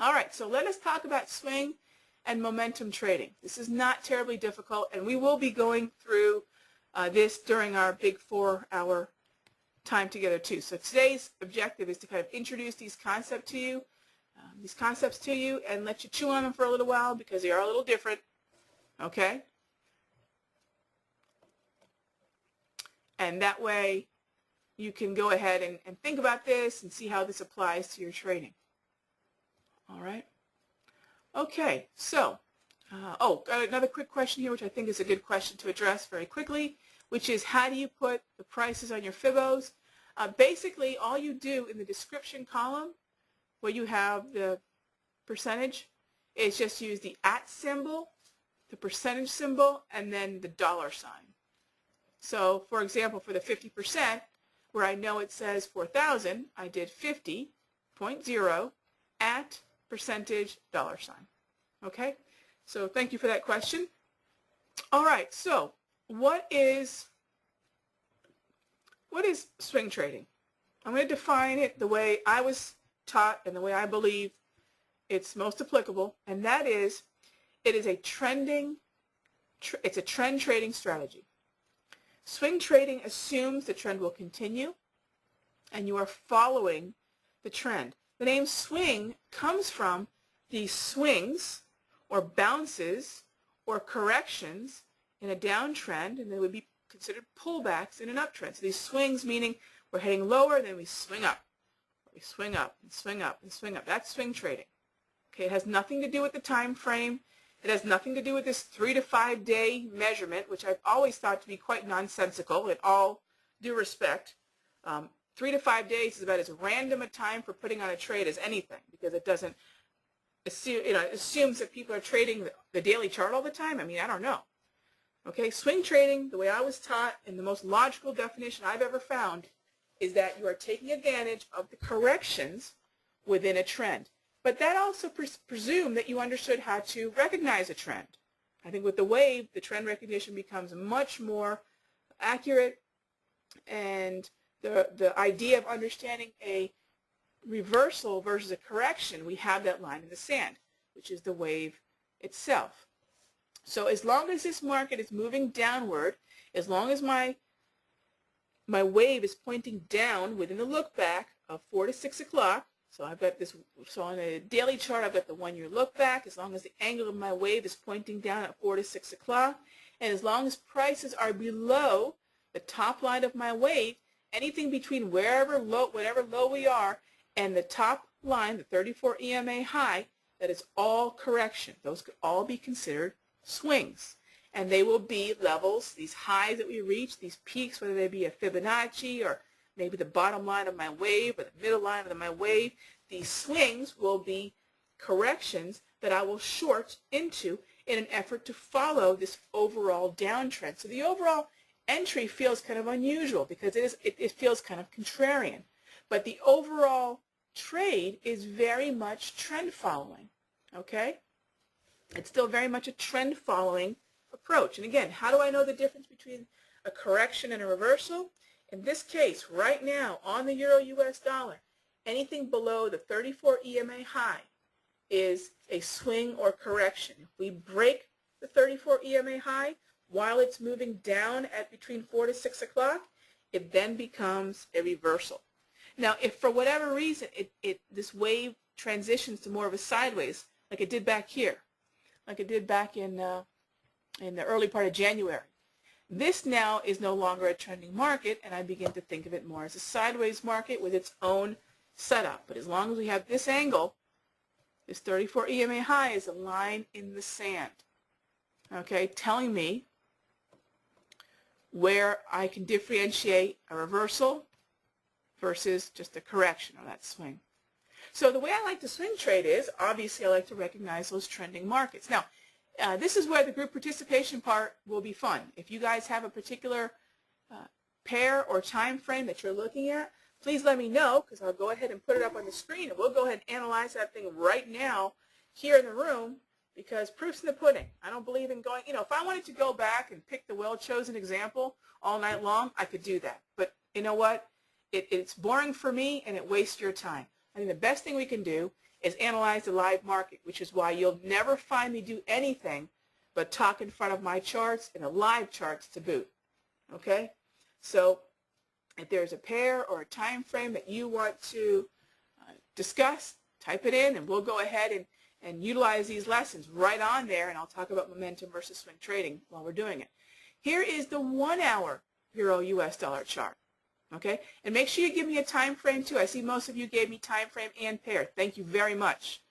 All right, so let us talk about swing and momentum trading. This is not terribly difficult, and we will be going through this during our big 4-hour time together too. So today's objective is to kind of introduce these concepts to you, and let you chew on them for a little while because they are a little different. Okay? And that way you can go ahead and think about this and see how this applies to your trading. All right? Okay, so, got another quick question here, which I think is a good question to address very quickly, which is how do you put the prices on your Fibos? Basically, all you do in the description column where you have the percentage is just use the @ symbol, the percentage symbol, and then the $ sign. So, for example, for the 50%, where I know it says 4,000, I did 50.0 at percentage $sign. Okay? So thank you for that question. All right, so what is swing trading? I'm going to define it the way I was taught and the way I believe it's most applicable, and that is it is a trend trading strategy. Swing trading assumes the trend will continue and you are following the trend. The name swing comes from the swings or bounces or corrections in a downtrend, and they would be considered pullbacks in an uptrend. So these swings meaning we're heading lower and then we swing up. We swing up and swing up and swing up. That's swing trading. Okay, it has nothing to do with the time frame. It has nothing to do with this 3 to 5 day measurement, which I've always thought to be quite nonsensical in all due respect. 3 to 5 days is about as random a time for putting on a trade as anything, because it doesn't assume, it assumes that people are trading the daily chart all the time. I mean, I don't know. Okay, swing trading, the way I was taught, and the most logical definition I've ever found, is that you are taking advantage of the corrections within a trend. But that also presumed that you understood how to recognize a trend. I think with the wave, the trend recognition becomes much more accurate, and the idea of understanding a reversal versus a correction, we have that line in the sand, which is the wave itself. So as long as this market is moving downward, as long as my wave is pointing down within the look back of 4 to 6 o'clock, so I've got this, so on a daily chart I've got the 1-year look back, as long as the angle of my wave is pointing down at 4 to 6 o'clock, and as long as prices are below the top line of my wave, anything between whatever low we are and the top line, the 34 EMA high, that is all correction. Those could all be considered swings. And they will be levels, these highs that we reach, these peaks, whether they be a Fibonacci or maybe the bottom line of my wave or the middle line of my wave. These swings will be corrections that I will short into in an effort to follow this overall downtrend. So the overall entry feels kind of unusual because it feels kind of contrarian. But the overall trade is very much trend following. Okay? It's still very much a trend following approach. And again, how do I know the difference between a correction and a reversal? In this case, right now, on the Euro-US dollar, anything below the 34 EMA high is a swing or correction. If we break the 34 EMA high while it's moving down at between 4 to 6 o'clock, it then becomes a reversal. Now, if for whatever reason this wave transitions to more of a sideways, like it did back here, like it did back in the early part of January, this now is no longer a trending market, and I begin to think of it more as a sideways market with its own setup. But as long as we have this angle, this 34 EMA high is a line in the sand, okay, telling me where I can differentiate a reversal versus just a correction or that swing. So the way I like to swing trade is, obviously I like to recognize those trending markets. Now, this is where the group participation part will be fun. If you guys have a particular pair or time frame that you're looking at, please let me know, because I'll go ahead and put it up on the screen, and we'll go ahead and analyze that thing right now here in the room, because proof's in the pudding. I don't believe in going, if I wanted to go back and pick the well-chosen example all night long, I could do that. But you know what? It's boring for me, and it wastes your time. I think the best thing we can do is analyze the live market, which is why you'll never find me do anything but talk in front of my charts and the live charts to boot. Okay? So if there's a pair or a time frame that you want to discuss, type it in and we'll go ahead and utilize these lessons right on there, and I'll talk about momentum versus swing trading while we're doing it. Here is the 1 hour Euro US dollar chart. Okay, and make sure you give me a time frame too. I see most of you gave me time frame and pair. Thank you very much.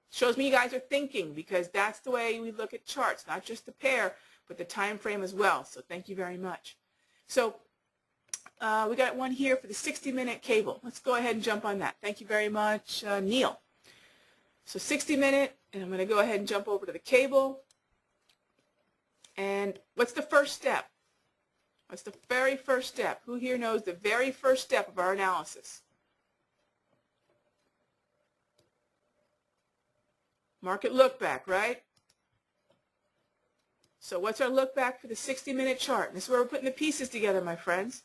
Shows me you guys are thinking, because that's the way we look at charts, not just the pair, but the time frame as well. So thank you very much. So we got one here for the 60-minute cable. Let's go ahead and jump on that. Thank you very much, Neil. So 60-minute, and I'm going to go ahead and jump over to the cable. And what's the first step? What's the very first step? Who here knows the very first step of our analysis? Market look back, right? So what's our look back for the 60-minute chart? This is where we're putting the pieces together, my friends.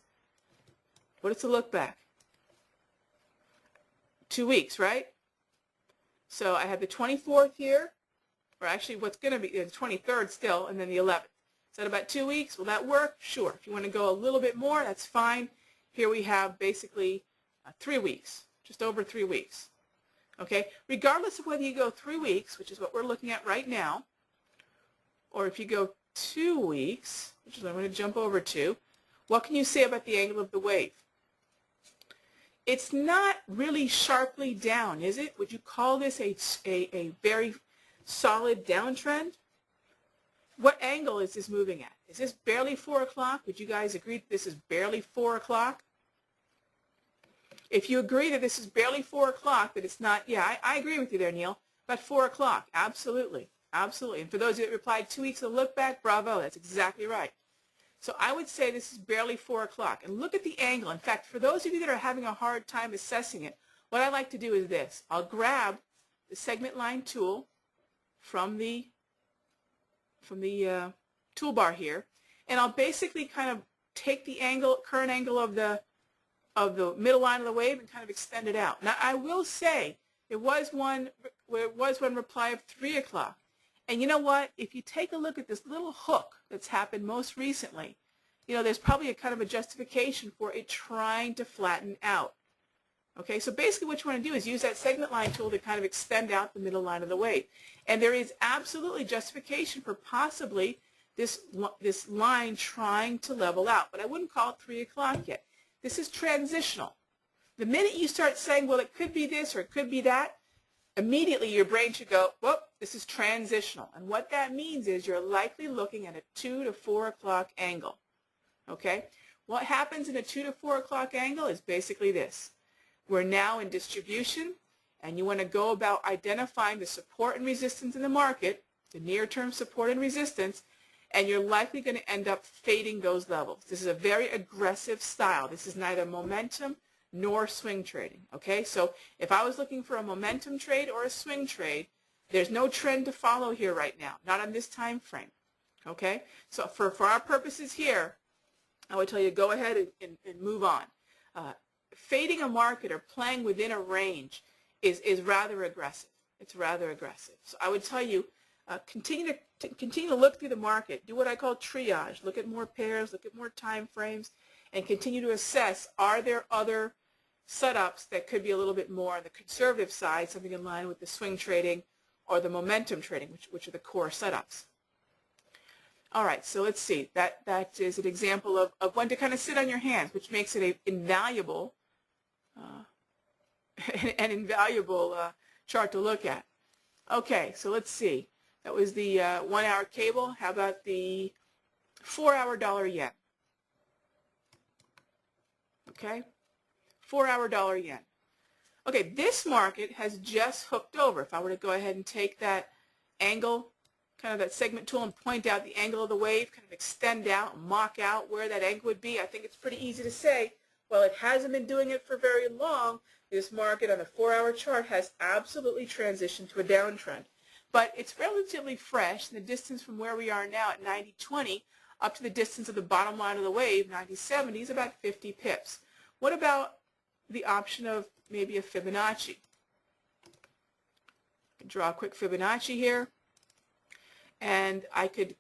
What is the look back? 2 weeks, right? So I have the 24th here, or actually what's going to be the 23rd still, and then the 11th. Is that about 2 weeks? Will that work? Sure. If you want to go a little bit more, that's fine. Here we have basically 3 weeks, just over 3 weeks. Okay? Regardless of whether you go 3 weeks, which is what we're looking at right now, or if you go 2 weeks, which is what I'm going to jump over to, what can you say about the angle of the wave? It's not really sharply down, is it? Would you call this a very solid downtrend? What angle is this moving at? Is this barely 4 o'clock? Would you guys agree that this is barely 4 o'clock? If you agree that this is barely 4 o'clock, that it's not, yeah, I agree with you there, Neil. About 4 o'clock, absolutely, absolutely. And for those of you that replied 2 weeks of look back, bravo, that's exactly right. So I would say this is barely 4 o'clock. And look at the angle. In fact, for those of you that are having a hard time assessing it, what I like to do is this. I'll grab the segment line tool from the toolbar here, and I'll basically kind of take the angle, current angle of the middle line of the wave and kind of extend it out. Now I will say there was one reply of 3 o'clock, and you know what? If you take a look at this little hook that's happened most recently, you know, there's probably a kind of a justification for it trying to flatten out. Okay, so basically what you want to do is use that segment line tool to kind of extend out the middle line of the wave. And there is absolutely justification for possibly this line trying to level out. But I wouldn't call it 3 o'clock yet. This is transitional. The minute you start saying, well, it could be this or it could be that, immediately your brain should go, whoop, this is transitional. And what that means is you're likely looking at a 2 to 4 o'clock angle. Okay? What happens in a 2 to 4 o'clock angle is basically this. We're now in distribution, and you want to go about identifying the support and resistance in the market, the near-term support and resistance, and you're likely going to end up fading those levels. This is a very aggressive style. This is neither momentum nor swing trading. Okay, so if I was looking for a momentum trade or a swing trade, there's no trend to follow here right now, not on this time frame. Okay, so for our purposes here, I would tell you go ahead and move on. Fading a market or playing within a range is rather aggressive. It's rather aggressive. So I would tell you, continue to look through the market. Do what I call triage. Look at more pairs, look at more time frames, and continue to assess, are there other setups that could be a little bit more on the conservative side, something in line with the swing trading or the momentum trading, which are the core setups. All right, so let's see. That is an example of when to kind of sit on your hands, which makes it an invaluable chart to look at. Okay, so let's see. That was the 1 hour cable. How about the 4 hour dollar yen? Okay, 4 hour dollar yen. Okay, this market has just hooked over. If I were to go ahead and take that angle, kind of that segment tool, and point out the angle of the wave, kind of extend out, mock out where that angle would be, I think it's pretty easy to say, well, it hasn't been doing it for very long. This market on the 4 hour chart has absolutely transitioned to a downtrend. But it's relatively fresh, and the distance from where we are now at 90.20 up to the distance of the bottom line of the wave, 90.70, is about 50 pips. What about the option of maybe a Fibonacci? draw a quick Fibonacci here, and I could